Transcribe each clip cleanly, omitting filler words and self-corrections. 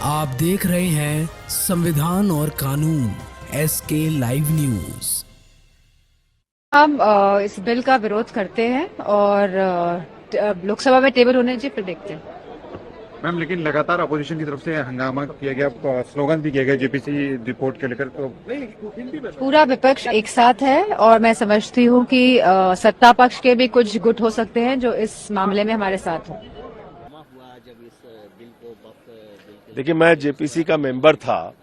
आप देख रहे हैं संविधान और कानून SK लाइव न्यूज। हम इस बिल का विरोध करते हैं और लोकसभा में टेबल होने चाहिए, फिर देखते हैं। मैम, लेकिन लगातार अपोजिशन की तरफ से हंगामा किया गया, स्लोगन भी किया गया जेपीसी रिपोर्ट के लेकर, तो पूरा विपक्ष एक साथ है और मैं समझती हूँ कि सत्ता पक्ष के भी कुछ गुट हो सकते हैं जो इस मामले में हमारे साथ हो। देखिए, मैं जेपीसी का मेंबर था।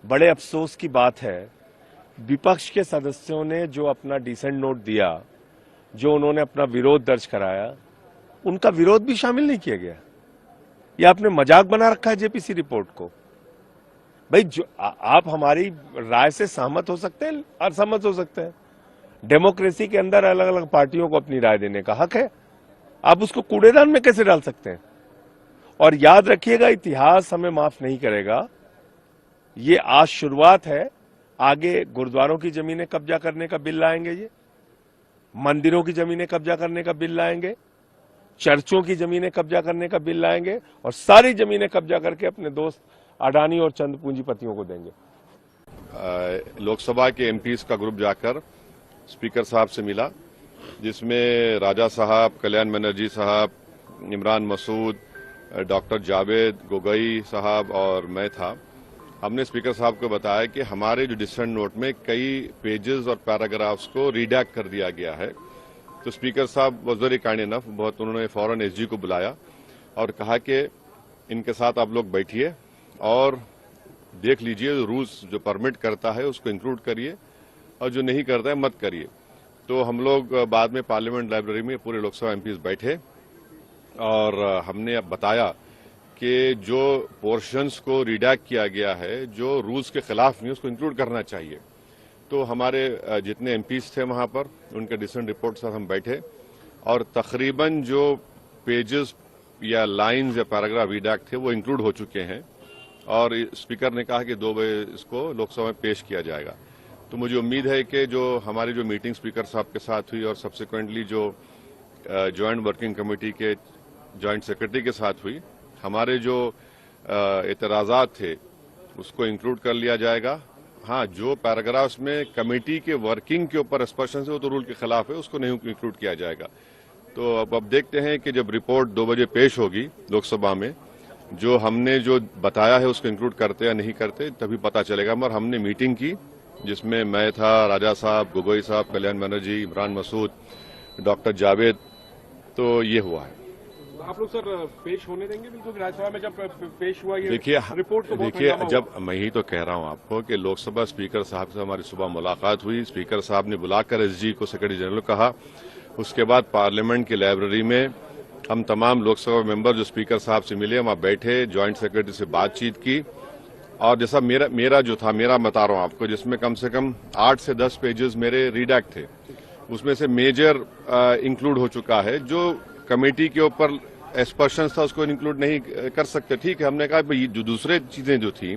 बड़े अफसोस की बात है, विपक्ष के सदस्यों ने जो अपना डिसेंट नोट दिया, जो उन्होंने अपना विरोध दर्ज कराया, उनका विरोध भी शामिल नहीं किया गया। ये आपने मजाक बना रखा है जेपीसी रिपोर्ट को। भाई, जो आप हमारी राय से सहमत हो सकते हैं, असहमत हो सकते हैं। डेमोक्रेसी के अंदर अलग अलग पार्टियों को अपनी राय देने का हक है। आप उसको कूड़ेदान में कैसे डाल सकते हैं? और याद रखिएगा, इतिहास हमें माफ नहीं करेगा। ये आज शुरुआत है, आगे गुरुद्वारों की जमीनें कब्जा करने का बिल लाएंगे, ये मंदिरों की जमीनें कब्जा करने का बिल लाएंगे, चर्चों की जमीनें कब्जा करने का बिल लाएंगे और सारी जमीनें कब्जा करके अपने दोस्त अडानी और चंद पूंजीपतियों को देंगे। लोकसभा के एमपीज का ग्रुप जाकर स्पीकर साहब से मिला, जिसमें राजा साहब, कल्याण बनर्जी साहब, इमरान मसूद, डॉक्टर जावेद गोगोई साहब और मैं था। हमने स्पीकर साहब को बताया कि हमारे जो डिसेंट नोट में कई पेजेस और पैराग्राफ्स को रीडैक्ट कर दिया गया है। तो स्पीकर साहब वाज वेरी काइंड इनफ, उन्होंने फौरन एसजी को बुलाया और कहा कि इनके साथ आप लोग बैठिए और देख लीजिए, रूल्स जो परमिट करता है उसको इंक्लूड करिए और जो नहीं करता है मत करिए। तो हम लोग बाद में पार्लियामेंट लाइब्रेरी में पूरे लोकसभा एमपीज बैठे और हमने बताया कि जो पोर्शंस को रिडैक्ट किया गया है, जो रूल्स के खिलाफ नहीं, उसको इंक्लूड करना चाहिए। तो हमारे जितने एमपीज थे वहां पर, उनके डिसेंट रिपोर्ट से हम बैठे और तकरीबन जो पेजेस या लाइंस या पैराग्राफ रिडैक्ट थे वो इंक्लूड हो चुके हैं और स्पीकर ने कहा कि 2 बजे इसको लोकसभा में पेश किया जाएगा। तो मुझे उम्मीद है कि जो हमारी जो मीटिंग स्पीकर साहब के साथ हुई और सब्सिक्वेंटली जो ज्वाइंट वर्किंग कमेटी के ज्वाइंट सेक्रेटरी के साथ हुई, हमारे जो एतराजात थे उसको इंक्लूड कर लिया जाएगा। हाँ, जो पैराग्राफ्स में कमेटी के वर्किंग के ऊपर एक्सप्रेशन है वो तो रूल के खिलाफ है, उसको नहीं इंक्लूड किया जाएगा। तो अब देखते हैं कि जब रिपोर्ट 2 बजे पेश होगी लोकसभा में, जो हमने जो बताया है उसको इंक्लूड करते या नहीं करते तभी पता चलेगा। मगर हमने मीटिंग की जिसमें मैं था, राजा साहब, गोगोई साहब, कल्याण बनर्जी, इमरान मसूद, डॉक्टर जावेद, तो ये हुआ है। आप लोग सर पेश होने देंगे बिल्कुल राज्यसभा में? जब पेश हुआ ये देखिए, रिपोर्ट तो देखिए, जब मैं ही तो कह रहा हूं आपको कि लोकसभा स्पीकर साहब से हमारी सुबह मुलाकात हुई। स्पीकर साहब ने बुलाकर एसजी को, सेक्रेटरी जनरल कहा। उसके बाद पार्लियामेंट की लाइब्रेरी में हम तमाम लोकसभा मेंबर जो स्पीकर साहब से मिले, वहां बैठे, ज्वाइंट सेक्रेटरी से बातचीत की और जैसा मेरा जो था, मेरा बता रहा हूं आपको, जिसमें कम से कम 8 से 10 पेजेस मेरे रीडैक्ट थे, उसमें से मेजर इंक्लूड हो चुका है। जो कमेटी के ऊपर एक्सपर्शंस था उसको इंक्लूड नहीं कर सकते, ठीक है। हमने कहा भाई जो दूसरे चीजें जो थी,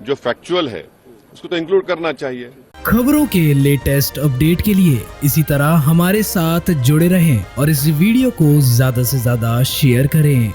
जो फैक्चुअल है, उसको तो इंक्लूड करना चाहिए। खबरों के लेटेस्ट अपडेट के लिए इसी तरह हमारे साथ जुड़े रहें और इस वीडियो को ज्यादा से ज्यादा शेयर करें।